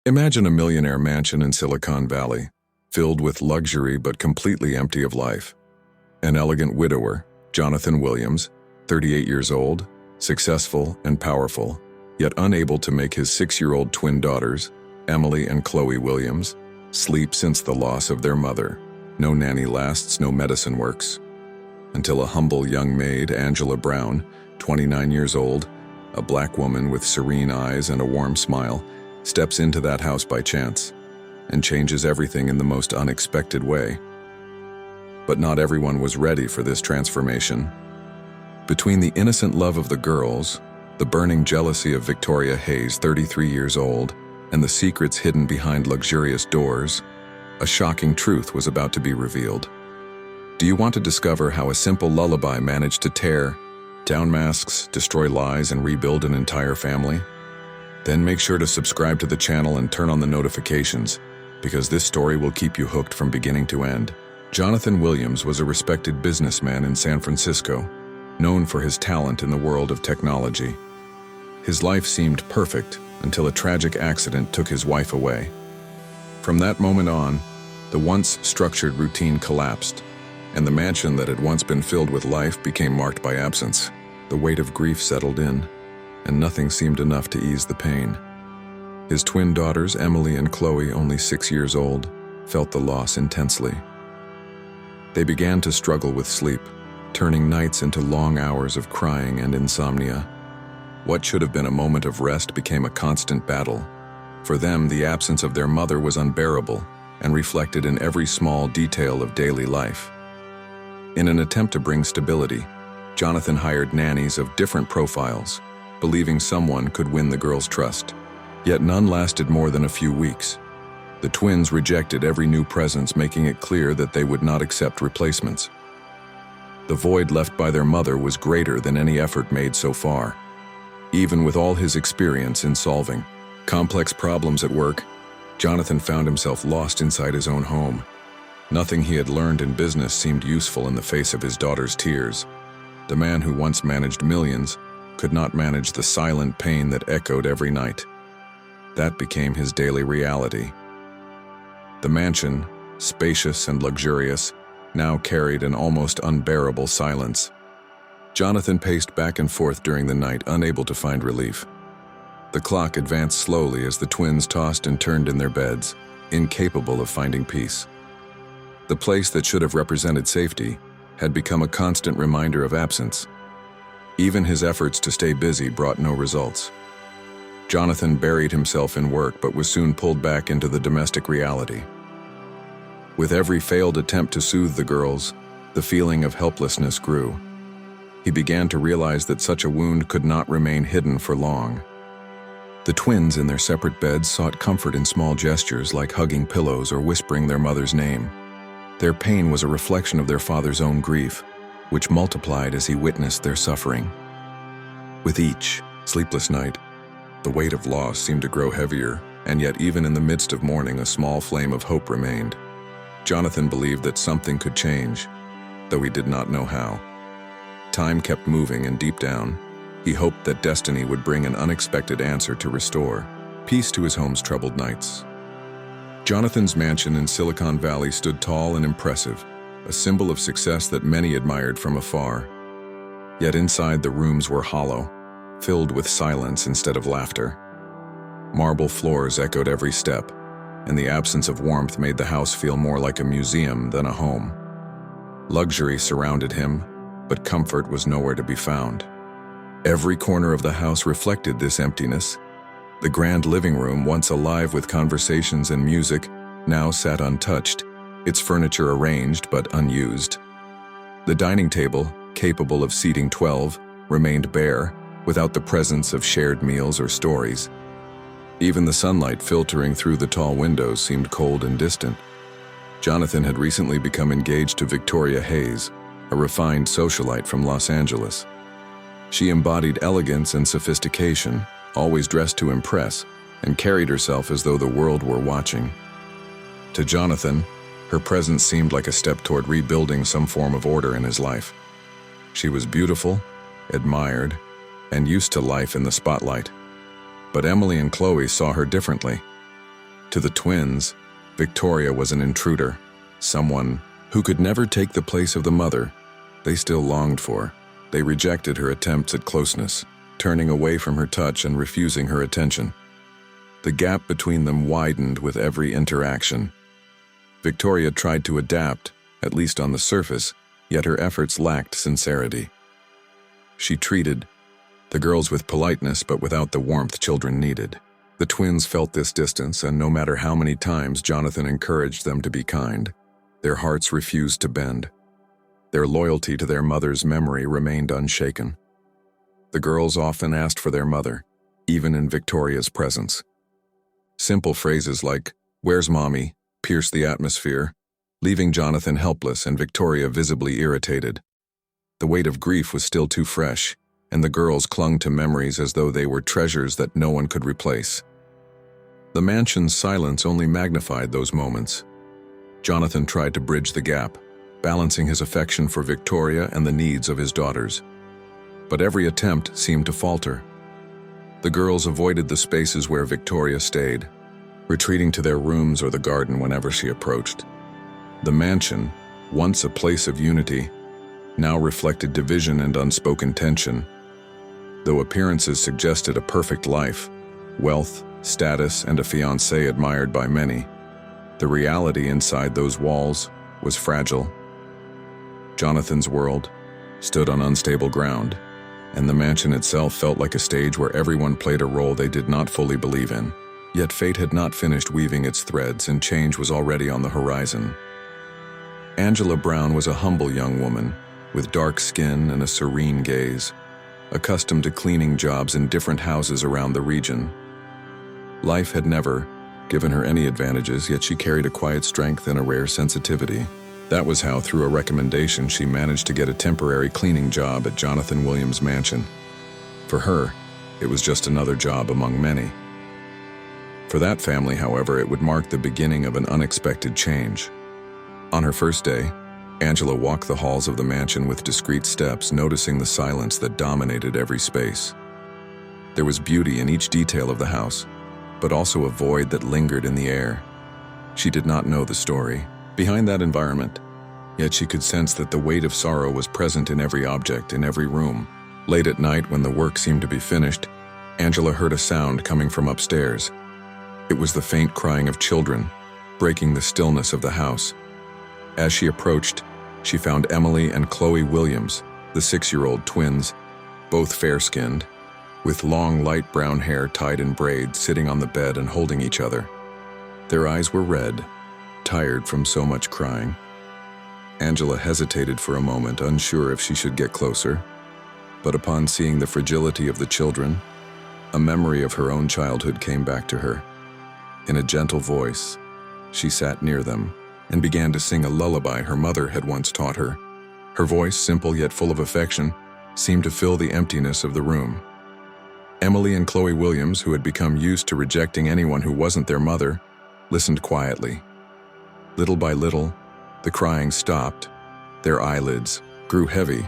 Imagine a millionaire mansion in Silicon Valley, filled with luxury but completely empty of life. An elegant widower, Jonathan Williams, 38 years old, successful and powerful, yet unable to make his 6-year-old twin daughters, Emily and Chloe Williams, sleep since the loss of their mother. No nanny lasts, no medicine works. Until a humble young maid, Angela Brown, 29 years old, a black woman with serene eyes and a warm smile, steps into that house by chance and changes everything in the most unexpected way. But not everyone was ready for this transformation. Between the innocent love of the girls, the burning jealousy of Victoria Hayes, 33 years old, and the secrets hidden behind luxurious doors, a shocking truth was about to be revealed. Do you want to discover how a simple lullaby managed to tear down masks, destroy lies, and rebuild an entire family? Then make sure to subscribe to the channel and turn on the notifications, because this story will keep you hooked from beginning to end. Jonathan Williams was a respected businessman in San Francisco, known for his talent in the world of technology. His life seemed perfect until a tragic accident took his wife away. From that moment on, the once structured routine collapsed, and the mansion that had once been filled with life became marked by absence. The weight of grief settled in, and nothing seemed enough to ease the pain. His twin daughters, Emily and Chloe, only 6 years old, felt the loss intensely. They began to struggle with sleep, turning nights into long hours of crying and insomnia. What should have been a moment of rest became a constant battle. For them, the absence of their mother was unbearable and reflected in every small detail of daily life. In an attempt to bring stability, Jonathan hired nannies of different profiles, believing someone could win the girls' trust. Yet none lasted more than a few weeks. The twins rejected every new presence, making it clear that they would not accept replacements. The void left by their mother was greater than any effort made so far. Even with all his experience in solving complex problems at work, Jonathan found himself lost inside his own home. Nothing he had learned in business seemed useful in the face of his daughter's tears. The man who once managed millions could not manage the silent pain that echoed every night. That became his daily reality. The mansion, spacious and luxurious, now carried an almost unbearable silence. Jonathan paced back and forth during the night, unable to find relief. The clock advanced slowly as the twins tossed and turned in their beds, incapable of finding peace. The place that should have represented safety had become a constant reminder of absence. Even his efforts to stay busy brought no results. Jonathan buried himself in work but was soon pulled back into the domestic reality. With every failed attempt to soothe the girls, the feeling of helplessness grew. He began to realize that such a wound could not remain hidden for long. The twins in their separate beds sought comfort in small gestures like hugging pillows or whispering their mother's name. Their pain was a reflection of their father's own grief, which multiplied as he witnessed their suffering. With each sleepless night, the weight of loss seemed to grow heavier, and yet even in the midst of mourning, a small flame of hope remained. Jonathan believed that something could change, though he did not know how. Time kept moving, and deep down, he hoped that destiny would bring an unexpected answer to restore peace to his home's troubled nights. Jonathan's mansion in Silicon Valley stood tall and impressive, a symbol of success that many admired from afar. Yet inside, the rooms were hollow, filled with silence instead of laughter. Marble floors echoed every step, and the absence of warmth made the house feel more like a museum than a home. Luxury surrounded him, but comfort was nowhere to be found. Every corner of the house reflected this emptiness. The grand living room, once alive with conversations and music, now sat untouched, its furniture arranged but unused. The dining table, capable of seating 12, remained bare, without the presence of shared meals or stories. Even the sunlight filtering through the tall windows seemed cold and distant. Jonathan had recently become engaged to Victoria Hayes, a refined socialite from Los Angeles. She embodied elegance and sophistication, always dressed to impress, and carried herself as though the world were watching. To Jonathan, her presence seemed like a step toward rebuilding some form of order in his life. She was beautiful, admired, and used to life in the spotlight. But Emily and Chloe saw her differently. To the twins, Victoria was an intruder, someone who could never take the place of the mother they still longed for. They rejected her attempts at closeness, turning away from her touch and refusing her attention. The gap between them widened with every interaction. Victoria tried to adapt, at least on the surface, yet her efforts lacked sincerity. She treated the girls with politeness but without the warmth children needed. The twins felt this distance, and no matter how many times Jonathan encouraged them to be kind, their hearts refused to bend. Their loyalty to their mother's memory remained unshaken. The girls often asked for their mother, even in Victoria's presence. Simple phrases like, "Where's Mommy?" pierced the atmosphere, leaving Jonathan helpless and Victoria visibly irritated. The weight of grief was still too fresh, and the girls clung to memories as though they were treasures that no one could replace. The mansion's silence only magnified those moments. Jonathan tried to bridge the gap, balancing his affection for Victoria and the needs of his daughters. But every attempt seemed to falter. The girls avoided the spaces where Victoria stayed, retreating to their rooms or the garden whenever she approached. The mansion, once a place of unity, now reflected division and unspoken tension. Though appearances suggested a perfect life, wealth, status, and a fiancé admired by many, the reality inside those walls was fragile. Jonathan's world stood on unstable ground, and the mansion itself felt like a stage where everyone played a role they did not fully believe in. Yet fate had not finished weaving its threads, and change was already on the horizon. Angela Brown was a humble young woman, with dark skin and a serene gaze, accustomed to cleaning jobs in different houses around the region. Life had never given her any advantages, yet she carried a quiet strength and a rare sensitivity. That was how, through a recommendation, she managed to get a temporary cleaning job at Jonathan Williams' mansion. For her, it was just another job among many. For that family, however, it would mark the beginning of an unexpected change. On her first day, Angela walked the halls of the mansion with discreet steps, noticing the silence that dominated every space. There was beauty in each detail of the house, but also a void that lingered in the air. She did not know the story behind that environment, yet she could sense that the weight of sorrow was present in every object, in every room. Late at night, when the work seemed to be finished, Angela heard a sound coming from upstairs. It was the faint crying of children, breaking the stillness of the house. As she approached, she found Emily and Chloe Williams, the 6-year-old twins, both fair-skinned, with long light brown hair tied in braids, sitting on the bed and holding each other. Their eyes were red, tired from so much crying. Angela hesitated for a moment, unsure if she should get closer, but upon seeing the fragility of the children, a memory of her own childhood came back to her. In a gentle voice, she sat near them and began to sing a lullaby her mother had once taught her. Her voice, simple yet full of affection, seemed to fill the emptiness of the room. Emily and Chloe Williams, who had become used to rejecting anyone who wasn't their mother, listened quietly. Little by little, the crying stopped, their eyelids grew heavy,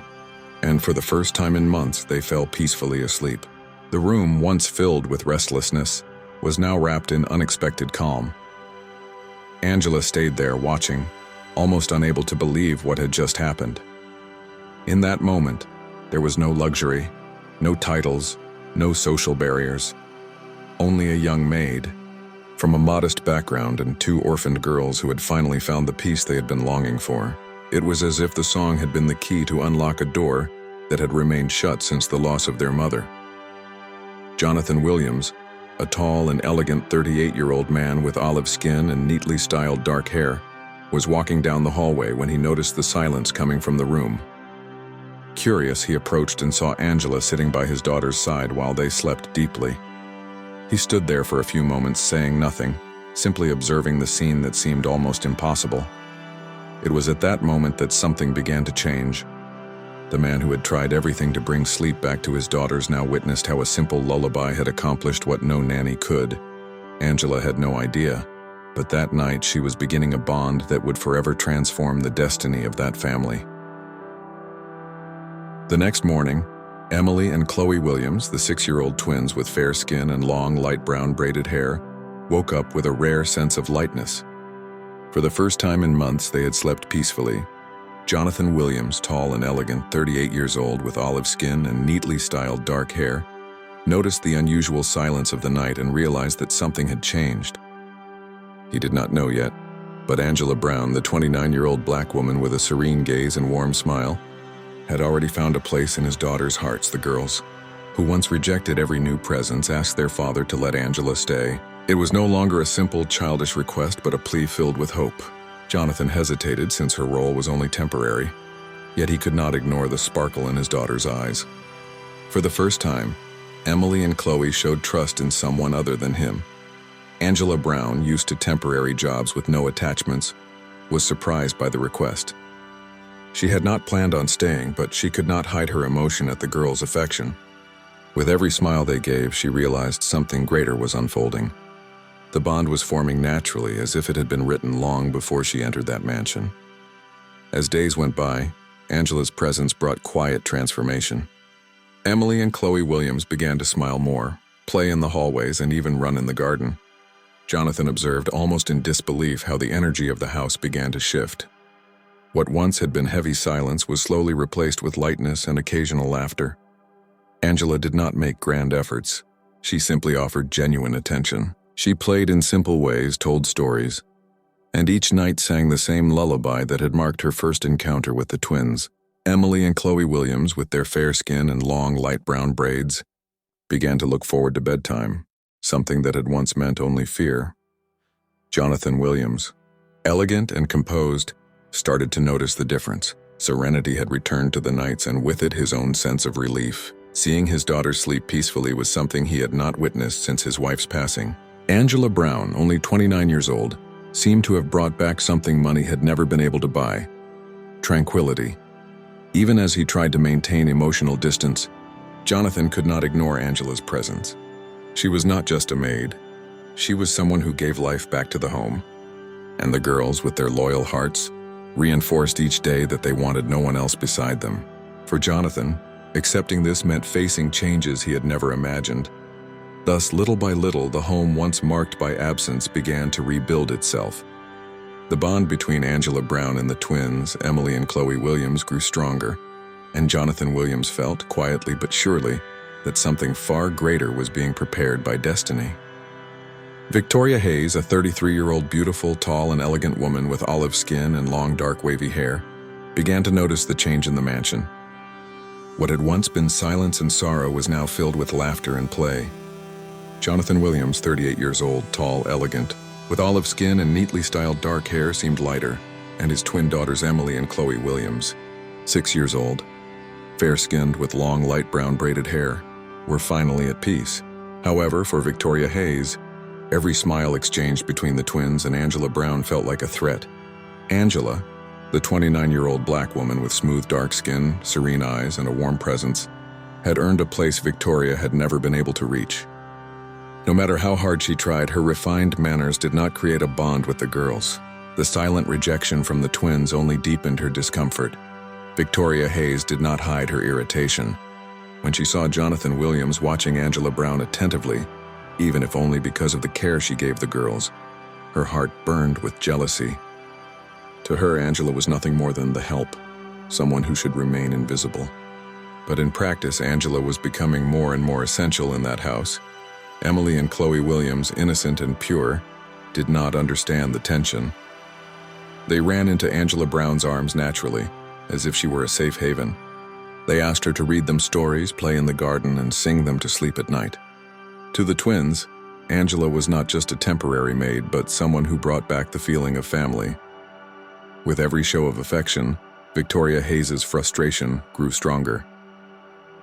and for the first time in months they fell peacefully asleep. The room, once filled with restlessness, was now wrapped in unexpected calm. Angela stayed there watching, almost unable to believe what had just happened. In that moment, there was no luxury, no titles, no social barriers. Only a young maid, from a modest background, and 2 orphaned girls who had finally found the peace they had been longing for. It was as if the song had been the key to unlock a door that had remained shut since the loss of their mother. Jonathan Williams, a tall and elegant 38-year-old man with olive skin and neatly styled dark hair, was walking down the hallway when he noticed the silence coming from the room. Curious, he approached and saw Angela sitting by his daughter's side while they slept deeply. He stood there for a few moments, saying nothing, simply observing the scene that seemed almost impossible. It was at that moment that something began to change. The man who had tried everything to bring sleep back to his daughters now witnessed how a simple lullaby had accomplished what no nanny could. Angela had no idea, but that night she was beginning a bond that would forever transform the destiny of that family. The next morning, Emily and Chloe Williams, the 6-year-old twins with fair skin and long light brown braided hair, woke up with a rare sense of lightness. For the first time in months, they had slept peacefully. Jonathan Williams, tall and elegant, 38 years old, with olive skin and neatly styled dark hair, noticed the unusual silence of the night and realized that something had changed. He did not know yet, but Angela Brown, the 29-year-old black woman with a serene gaze and warm smile, had already found a place in his daughters' hearts. The girls, who once rejected every new presence, asked their father to let Angela stay. It was no longer a simple, childish request, but a plea filled with hope. Jonathan hesitated since her role was only temporary, yet he could not ignore the sparkle in his daughter's eyes. For the first time, Emily and Chloe showed trust in someone other than him. Angela Brown, used to temporary jobs with no attachments, was surprised by the request. She had not planned on staying, but she could not hide her emotion at the girls' affection. With every smile they gave, she realized something greater was unfolding. The bond was forming naturally, as if it had been written long before she entered that mansion. As days went by, Angela's presence brought quiet transformation. Emily and Chloe Williams began to smile more, play in the hallways, and even run in the garden. Jonathan observed, almost in disbelief, how the energy of the house began to shift. What once had been heavy silence was slowly replaced with lightness and occasional laughter. Angela did not make grand efforts. She simply offered genuine attention. She played in simple ways, told stories, and each night sang the same lullaby that had marked her first encounter with the twins. Emily and Chloe Williams, with their fair skin and long light brown braids, began to look forward to bedtime, something that had once meant only fear. Jonathan Williams, elegant and composed, started to notice the difference. Serenity had returned to the nights, and with it his own sense of relief. Seeing his daughter sleep peacefully was something he had not witnessed since his wife's passing. Angela Brown, only 29 years old, seemed to have brought back something money had never been able to buy: tranquility. Even as he tried to maintain emotional distance, Jonathan could not ignore Angela's presence. She was not just a maid. She was someone who gave life back to the home. And the girls, with their loyal hearts, reinforced each day that they wanted no one else beside them. For Jonathan, accepting this meant facing changes he had never imagined. Thus, little by little, the home once marked by absence began to rebuild itself. The bond between Angela Brown and the twins, Emily and Chloe Williams, grew stronger, and Jonathan Williams felt, quietly but surely, that something far greater was being prepared by destiny. Victoria Hayes, a 33-year-old beautiful, tall, and elegant woman with olive skin and long, dark, wavy hair, began to notice the change in the mansion. What had once been silence and sorrow was now filled with laughter and play. Jonathan Williams, 38 years old, tall, elegant, with olive skin and neatly styled dark hair, seemed lighter, and his twin daughters Emily and Chloe Williams, 6 years old, fair-skinned with long light brown braided hair, were finally at peace. However, for Victoria Hayes, every smile exchanged between the twins and Angela Brown felt like a threat. Angela, the 29-year-old black woman with smooth dark skin, serene eyes, and a warm presence, had earned a place Victoria had never been able to reach. No matter how hard she tried, her refined manners did not create a bond with the girls. The silent rejection from the twins only deepened her discomfort. Victoria Hayes did not hide her irritation. When she saw Jonathan Williams watching Angela Brown attentively, even if only because of the care she gave the girls, her heart burned with jealousy. To her, Angela was nothing more than the help, someone who should remain invisible. But in practice, Angela was becoming more and more essential in that house. Emily and Chloe Williams, innocent and pure, did not understand the tension. They ran into Angela Brown's arms naturally, as if she were a safe haven. They asked her to read them stories, play in the garden, and sing them to sleep at night. To the twins, Angela was not just a temporary maid, but someone who brought back the feeling of family. With every show of affection, Victoria Hayes's frustration grew stronger.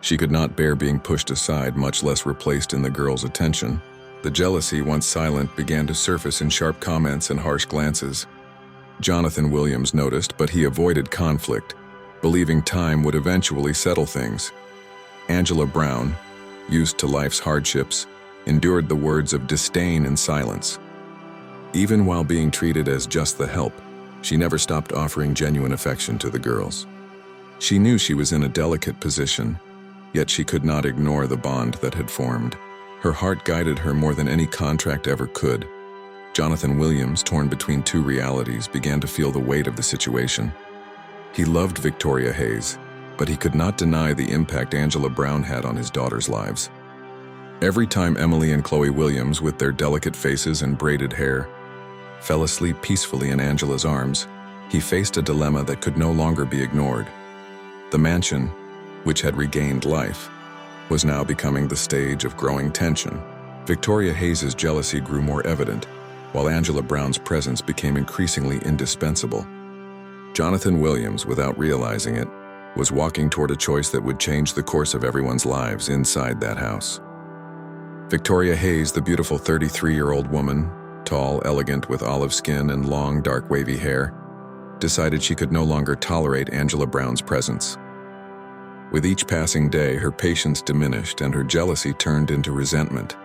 She could not bear being pushed aside, much less replaced in the girls' attention. The jealousy, once silent, began to surface in sharp comments and harsh glances. Jonathan Williams noticed, but he avoided conflict, believing time would eventually settle things. Angela Brown, used to life's hardships, endured the words of disdain in silence. Even while being treated as just the help, she never stopped offering genuine affection to the girls. She knew she was in a delicate position, yet she could not ignore the bond that had formed. Her heart guided her more than any contract ever could. Jonathan Williams, torn between two realities, began to feel the weight of the situation. He loved Victoria Hayes, but he could not deny the impact Angela Brown had on his daughters' lives. Every time Emily and Chloe Williams, with their delicate faces and braided hair, fell asleep peacefully in Angela's arms, he faced a dilemma that could no longer be ignored. The mansion, which had regained life, was now becoming the stage of growing tension. Victoria Hayes' jealousy grew more evident, while Angela Brown's presence became increasingly indispensable. Jonathan Williams, without realizing it, was walking toward a choice that would change the course of everyone's lives inside that house. Victoria Hayes, the beautiful 33-year-old woman, tall, elegant, with olive skin and long, dark, wavy hair, decided she could no longer tolerate Angela Brown's presence. With each passing day, her patience diminished and her jealousy turned into resentment.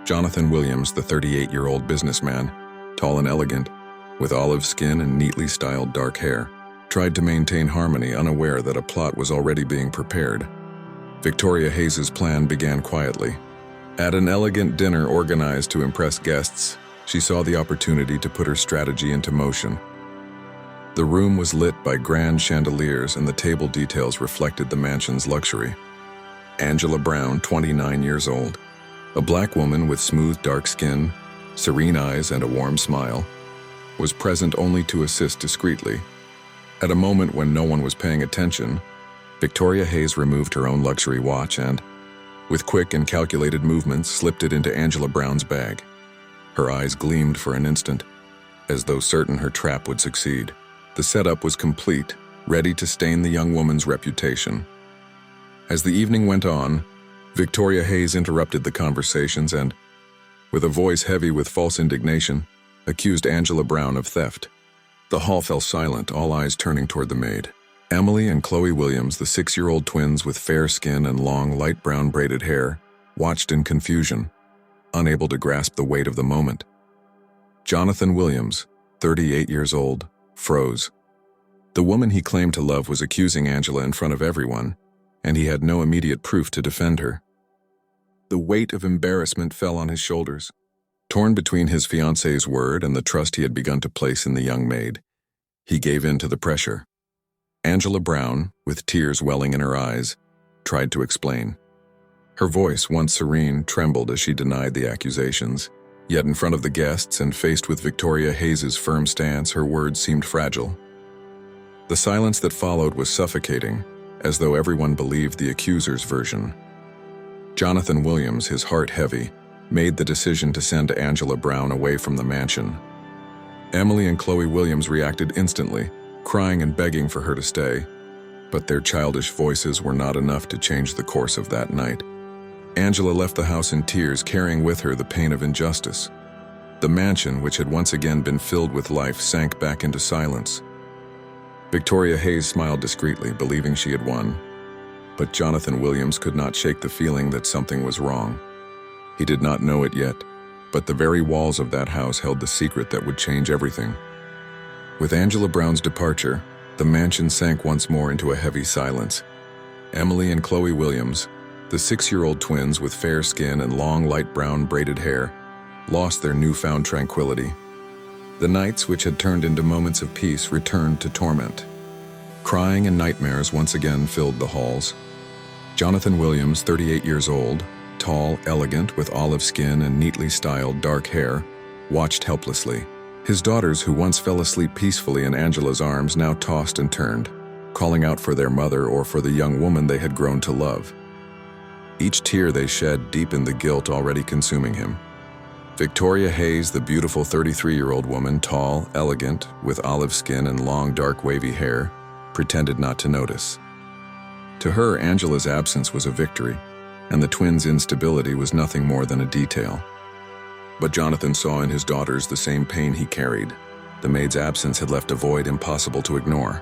Jonathan Williams, the 38-year-old businessman, tall and elegant, with olive skin and neatly styled dark hair, tried to maintain harmony, unaware that a plot was already being prepared. Victoria Hayes' plan began quietly. At an elegant dinner organized to impress guests, she saw the opportunity to put her strategy into motion. The room was lit by grand chandeliers and the table details reflected the mansion's luxury. Angela Brown, 29 years old, a black woman with smooth dark skin, serene eyes, and a warm smile, was present only to assist discreetly. At a moment when no one was paying attention, Victoria Hayes removed her own luxury watch and, with quick and calculated movements, slipped it into Angela Brown's bag. Her eyes gleamed for an instant, as though certain her trap would succeed. The setup was complete, ready to stain the young woman's reputation. As the evening went on, Victoria Hayes interrupted the conversations and, with a voice heavy with false indignation, accused Angela Brown of theft. The hall fell silent, all eyes turning toward the maid. Emily and Chloe Williams, the 6-year-old twins with fair skin and long, light brown braided hair, watched in confusion, unable to grasp the weight of the moment. Jonathan Williams, 38 years old, froze. The woman he claimed to love was accusing Angela in front of everyone, and he had no immediate proof to defend her. The weight of embarrassment fell on his shoulders. Torn between his fiancée's word and the trust he had begun to place in the young maid, he gave in to the pressure. Angela Brown, with tears welling in her eyes, tried to explain. Her voice, once serene, trembled as she denied the accusations. Yet in front of the guests and faced with Victoria Hayes' firm stance, her words seemed fragile. The silence that followed was suffocating, as though everyone believed the accuser's version. Jonathan Williams, his heart heavy, made the decision to send Angela Brown away from the mansion. Emily and Chloe Williams reacted instantly, crying and begging for her to stay, but their childish voices were not enough to change the course of that night. Angela left the house in tears, carrying with her the pain of injustice. The mansion, which had once again been filled with life, sank back into silence. Victoria Hayes smiled discreetly, believing she had won, but Jonathan Williams could not shake the feeling that something was wrong. He did not know it yet, but the very walls of that house held the secret that would change everything. With Angela Brown's departure, the mansion sank once more into a heavy silence. Emily and Chloe Williams, the 6-year-old twins with fair skin and long light brown braided hair, lost their newfound tranquility. The nights, which had turned into moments of peace, returned to torment. Crying and nightmares once again filled the halls. Jonathan Williams, 38 years old, tall, elegant, with olive skin and neatly styled dark hair, watched helplessly. His daughters, who once fell asleep peacefully in Angela's arms, now tossed and turned, calling out for their mother or for the young woman they had grown to love. Each tear they shed deepened the guilt already consuming him. Victoria Hayes, the beautiful 33-year-old woman, tall, elegant, with olive skin and long, dark, wavy hair, pretended not to notice. To her, Angela's absence was a victory, and the twins' instability was nothing more than a detail. But Jonathan saw in his daughters the same pain he carried. The maid's absence had left a void impossible to ignore.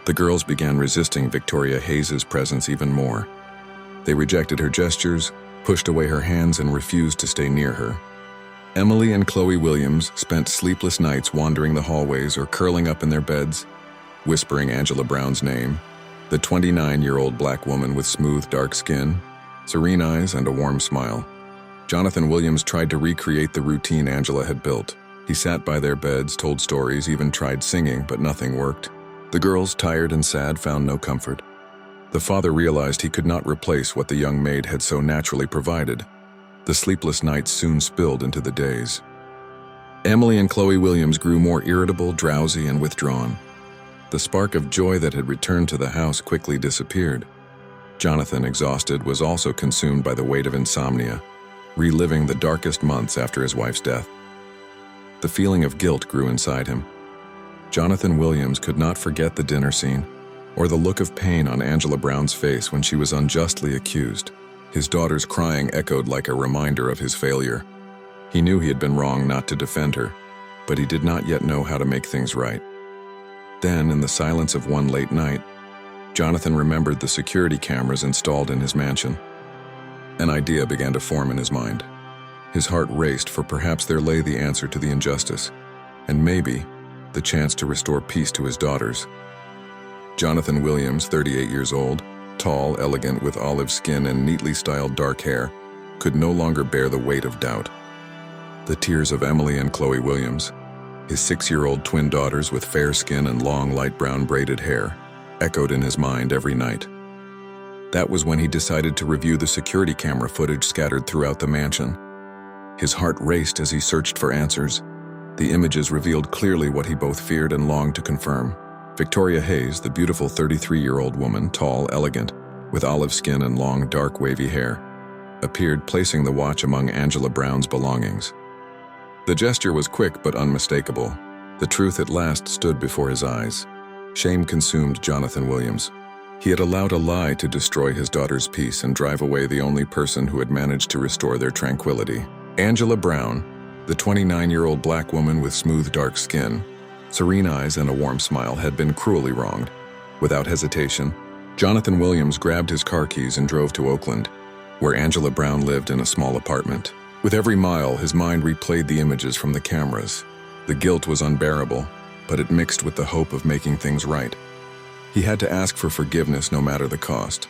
The girls began resisting Victoria Hayes' presence even more. They rejected her gestures, pushed away her hands, and refused to stay near her. Emily and Chloe Williams spent sleepless nights wandering the hallways or curling up in their beds, whispering Angela Brown's name. the 29-year-old black woman with smooth, dark skin, serene eyes, and a warm smile. Jonathan Williams tried to recreate the routine Angela had built. He sat by their beds, told stories, even tried singing, but nothing worked. The girls, tired and sad, found no comfort. The father realized he could not replace what the young maid had so naturally provided. The sleepless nights soon spilled into the days. Emily and Chloe Williams grew more irritable, drowsy, and withdrawn. The spark of joy that had returned to the house quickly disappeared. Jonathan, exhausted, was also consumed by the weight of insomnia, reliving the darkest months after his wife's death. The feeling of guilt grew inside him. Jonathan Williams could not forget the dinner scene, or the look of pain on Angela Brown's face when she was unjustly accused. His daughter's crying echoed like a reminder of his failure. He knew he had been wrong not to defend her, but he did not yet know how to make things right. Then, in the silence of one late night, Jonathan remembered the security cameras installed in his mansion. An idea began to form in his mind. His heart raced, for perhaps there lay the answer to the injustice, and maybe the chance to restore peace to his daughters. Jonathan Williams, 38 years old, tall, elegant, with olive skin and neatly styled dark hair, could no longer bear the weight of doubt. The tears of Emily and Chloe Williams, his 6-year-old twin daughters with fair skin and long light brown braided hair, echoed in his mind every night. That was when he decided to review the security camera footage scattered throughout the mansion. His heart raced as he searched for answers. The images revealed clearly what he both feared and longed to confirm. Victoria Hayes, the beautiful 33-year-old woman, tall, elegant, with olive skin and long, dark, wavy hair, appeared, placing the watch among Angela Brown's belongings. The gesture was quick but unmistakable. The truth at last stood before his eyes. Shame consumed Jonathan Williams. He had allowed a lie to destroy his daughter's peace and drive away the only person who had managed to restore their tranquility. Angela Brown, the 29-year-old black woman with smooth dark skin, serene eyes, and a warm smile, had been cruelly wronged. Without hesitation, Jonathan Williams grabbed his car keys and drove to Oakland, where Angela Brown lived in a small apartment. With every mile, his mind replayed the images from the cameras. The guilt was unbearable, but it mixed with the hope of making things right. He had to ask for forgiveness no matter the cost.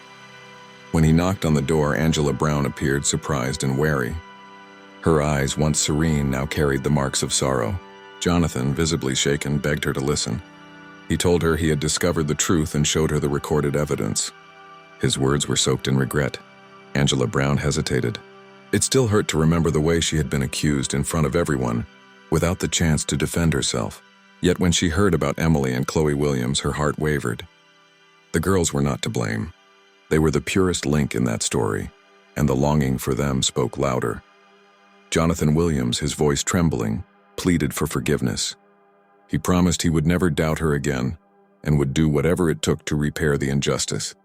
When he knocked on the door, Angela Brown appeared, surprised and wary. Her eyes, once serene, now carried the marks of sorrow. Jonathan, visibly shaken, begged her to listen. He told her he had discovered the truth and showed her the recorded evidence. His words were soaked in regret. Angela Brown hesitated. It still hurt to remember the way she had been accused in front of everyone, without the chance to defend herself. Yet when she heard about Emily and Chloe Williams, her heart wavered. The girls were not to blame. They were the purest link in that story, and the longing for them spoke louder. Jonathan Williams, his voice trembling, pleaded for forgiveness. He promised he would never doubt her again, and would do whatever it took to repair the injustice.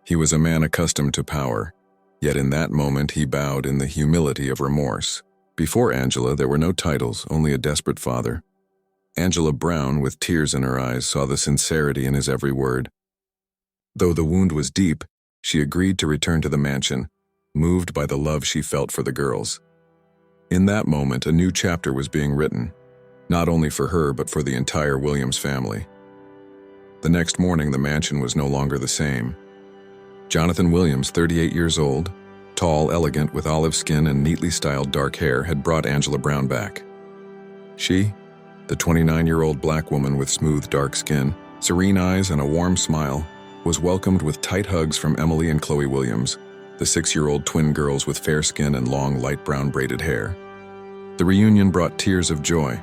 He was a man accustomed to power, yet in that moment he bowed in the humility of remorse. Before Angela, there were no titles, only a desperate father. Angela Brown, with tears in her eyes, saw the sincerity in his every word. Though the wound was deep, she agreed to return to the mansion, moved by the love she felt for the girls. In that moment, a new chapter was being written, not only for her but for the entire Williams family. The next morning, the mansion was no longer the same. Jonathan Williams, 38 years old, tall, elegant, with olive skin and neatly styled dark hair, had brought Angela Brown back. She, the 29-year-old black woman with smooth dark skin, serene eyes, and a warm smile, was welcomed with tight hugs from Emily and Chloe Williams, the 6-year-old twin girls with fair skin and long light brown braided hair. The reunion brought tears of joy.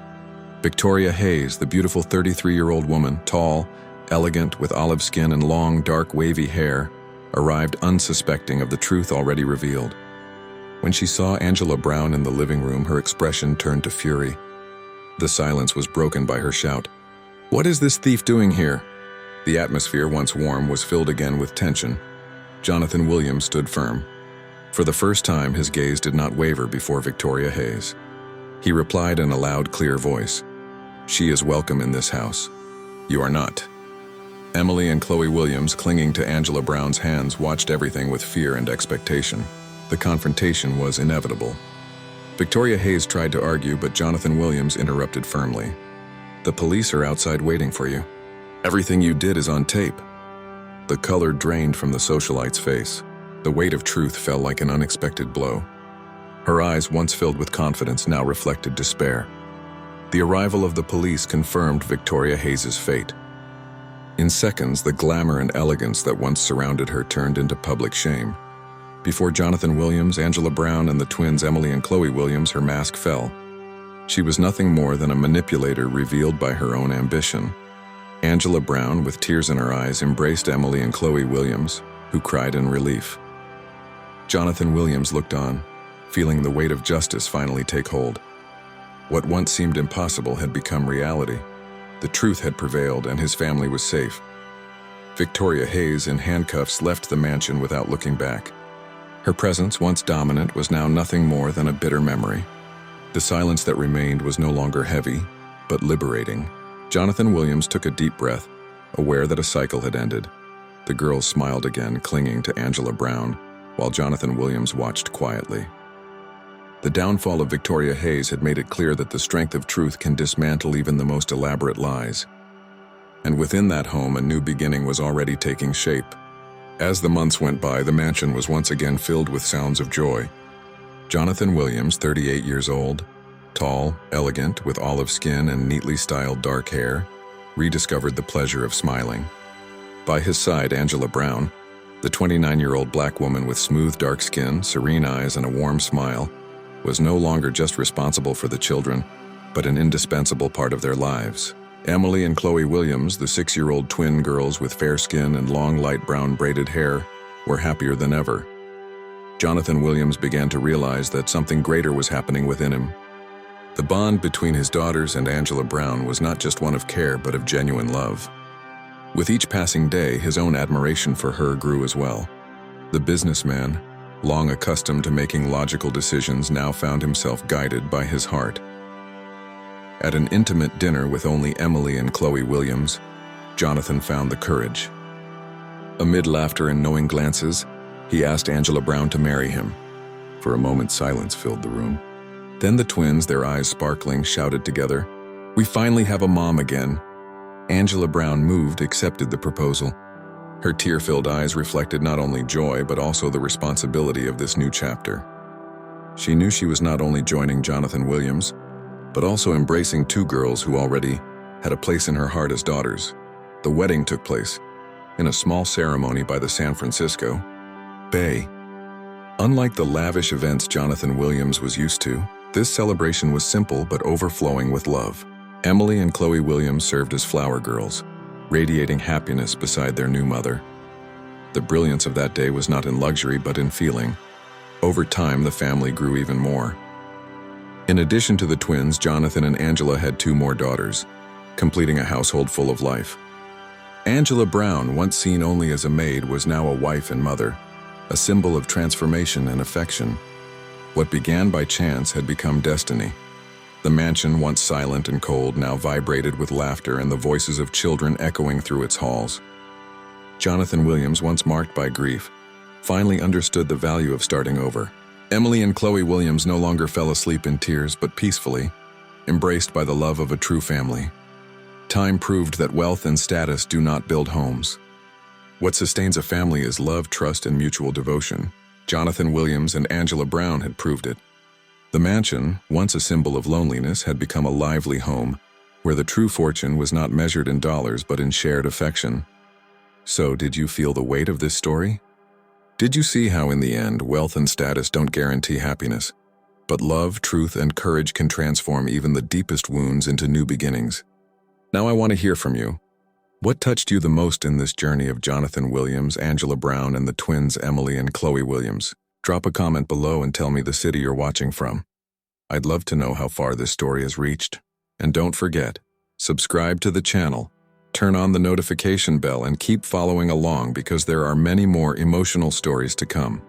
Victoria Hayes, the beautiful 33-year-old woman, tall, elegant, with olive skin and long, dark, wavy hair, arrived unsuspecting of the truth already revealed. When she saw Angela Brown in the living room, her expression turned to fury. The silence was broken by her shout, "What is this thief doing here?" The atmosphere, once warm, was filled again with tension. Jonathan Williams stood firm. For the first time, his gaze did not waver before Victoria Hayes. He replied in a loud, clear voice, "She is welcome in this house. You are not." Emily and Chloe Williams, clinging to Angela Brown's hands, watched everything with fear and expectation. The confrontation was inevitable. Victoria Hayes tried to argue, but Jonathan Williams interrupted firmly. "The police are outside waiting for you. Everything you did is on tape." The color drained from the socialite's face. The weight of truth fell like an unexpected blow. Her eyes, once filled with confidence, now reflected despair. The arrival of the police confirmed Victoria Hayes' fate. In seconds, the glamour and elegance that once surrounded her turned into public shame. Before Jonathan Williams, Angela Brown, and the twins Emily and Chloe Williams, her mask fell. She was nothing more than a manipulator revealed by her own ambition. Angela Brown, with tears in her eyes, embraced Emily and Chloe Williams, who cried in relief. Jonathan Williams looked on, feeling the weight of justice finally take hold. What once seemed impossible had become reality. The truth had prevailed and his family was safe. Victoria Hayes, in handcuffs, left the mansion without looking back. Her presence, once dominant, was now nothing more than a bitter memory. The silence that remained was no longer heavy, but liberating. Jonathan Williams took a deep breath, aware that a cycle had ended. The girls smiled again, clinging to Angela Brown, while Jonathan Williams watched quietly. The downfall of Victoria Hayes had made it clear that the strength of truth can dismantle even the most elaborate lies. And within that home, a new beginning was already taking shape. As the months went by, the mansion was once again filled with sounds of joy. Jonathan Williams, 38 years old, tall, elegant, with olive skin and neatly styled dark hair, rediscovered the pleasure of smiling. By his side, Angela Brown, the 29-year-old black woman with smooth dark skin, serene eyes, and a warm smile, was no longer just responsible for the children, but an indispensable part of their lives. Emily and Chloe Williams, the 6-year-old twin girls with fair skin and long light brown braided hair, were happier than ever. Jonathan Williams began to realize that something greater was happening within him. The bond between his daughters and Angela Brown was not just one of care, but of genuine love. With each passing day, his own admiration for her grew as well. The businessman, long accustomed to making logical decisions, now found himself guided by his heart. At an intimate dinner with only Emily and Chloe Williams, Jonathan found the courage. Amid laughter and knowing glances, he asked Angela Brown to marry him. For a moment, silence filled the room. Then the twins, their eyes sparkling, shouted together, "We finally have a mom again." Angela Brown, moved, accepted the proposal. Her tear-filled eyes reflected not only joy, but also the responsibility of this new chapter. She knew she was not only joining Jonathan Williams, but also embracing two girls who already had a place in her heart as daughters. The wedding took place in a small ceremony by the San Francisco Bay. Unlike the lavish events Jonathan Williams was used to, this celebration was simple but overflowing with love. Emily and Chloe Williams served as flower girls, radiating happiness beside their new mother. The brilliance of that day was not in luxury but in feeling. Over time, the family grew even more. In addition to the twins, Jonathan and Angela had two more daughters, completing a household full of life. Angela Brown, once seen only as a maid, was now a wife and mother, a symbol of transformation and affection. What began by chance had become destiny. The mansion, once silent and cold, now vibrated with laughter and the voices of children echoing through its halls. Jonathan Williams, once marked by grief, finally understood the value of starting over. Emily and Chloe Williams no longer fell asleep in tears, but peacefully, embraced by the love of a true family. Time proved that wealth and status do not build homes. What sustains a family is love, trust, and mutual devotion. Jonathan Williams and Angela Brown had proved it. The mansion, once a symbol of loneliness, had become a lively home, where the true fortune was not measured in dollars but in shared affection. So, did you feel the weight of this story? Did you see how, in the end, wealth and status don't guarantee happiness, but love, truth, and courage can transform even the deepest wounds into new beginnings? Now I want to hear from you. What touched you the most in this journey of Jonathan Williams, Angela Brown, and the twins Emily and Chloe Williams? Drop a comment below and tell me the city you're watching from. I'd love to know how far this story has reached. And don't forget, subscribe to the channel, turn on the notification bell, and keep following along because there are many more emotional stories to come.